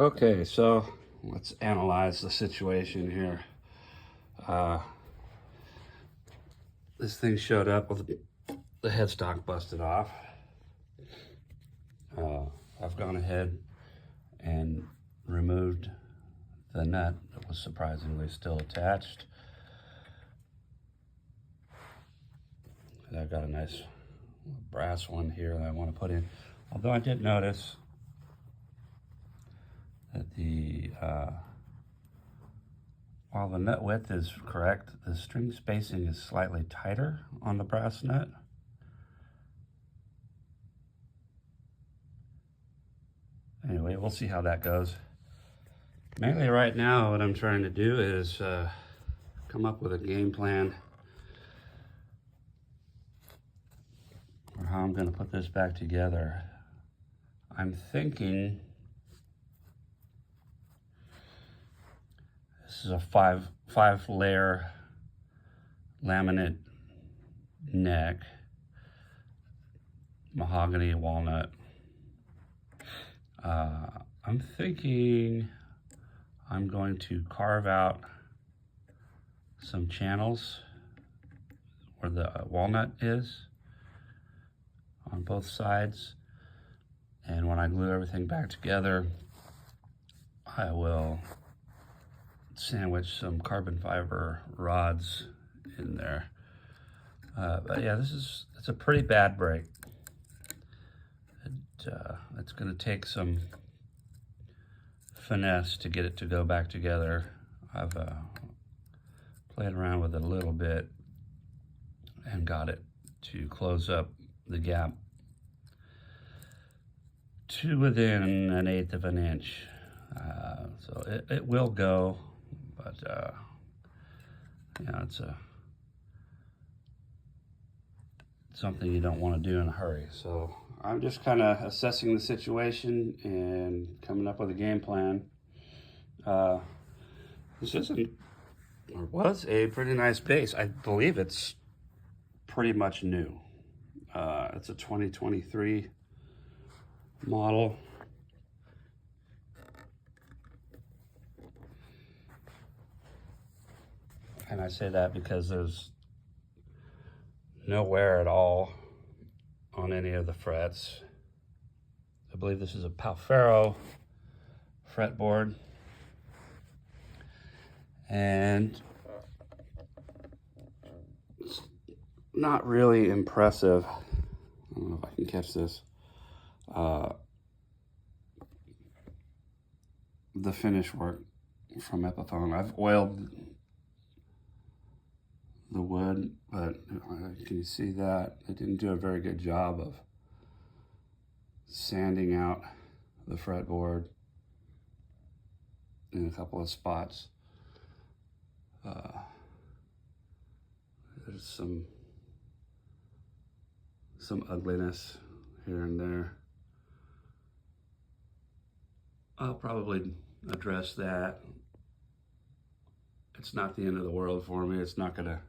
Okay, so let's analyze the situation here. This thing showed up with the headstock busted off. I've gone ahead and removed the nut that was surprisingly still attached. And I've got a nice brass one here that I want to put in. Although I did notice that while the nut width is correct, the string spacing is slightly tighter on the brass nut. Anyway, we'll see how that goes. Mainly right now, what I'm trying to do is come up with a game plan for how I'm going to put this back together. I'm thinking this is a five layer laminate neck, mahogany walnut. I'm thinking I'm going to carve out some channels where the walnut is on both sides, and when I glue everything back together, I will sandwich some carbon fiber rods in there. But yeah, it's a pretty bad break. It's going to take some finesse to get it to go back together. I've played around with it a little bit and got it to close up the gap to within 1/8 of an inch. So it will go, but yeah, it's something you don't want to do in a hurry. So I'm just kind of assessing the situation and coming up with a game plan. This isn't, or was, a pretty nice bass. I believe it's pretty much new. It's a 2023 model. And I say that because there's no wear at all on any of the frets. I believe this is a Palfero fretboard. And it's not really impressive. I don't know if I can catch this. The finish work from Epiphone. I've oiled the wood, but can you see that? It didn't do a very good job of sanding out the fretboard in a couple of spots. There's some ugliness here and there. I'll probably address that. It's not the end of the world for me. It's not gonna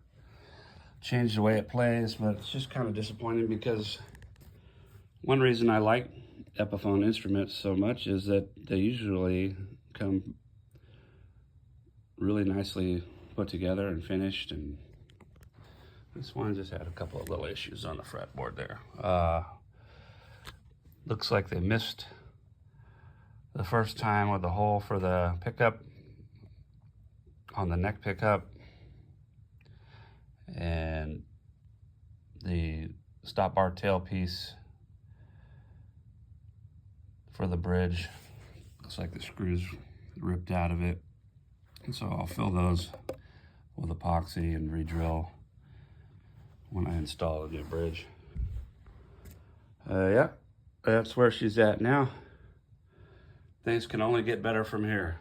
change the way it plays, but it's just kind of disappointing because one reason I like Epiphone instruments so much is that they usually come really nicely put together and finished, and this one just had a couple of little issues on the fretboard there. Looks like they missed the first time with the hole for the pickup on the neck pickup, and the stop bar tailpiece for the bridge. Looks like the screws ripped out of it. And so I'll fill those with epoxy and re-drill when I install the new bridge. Yeah, that's where she's at now. Things can only get better from here.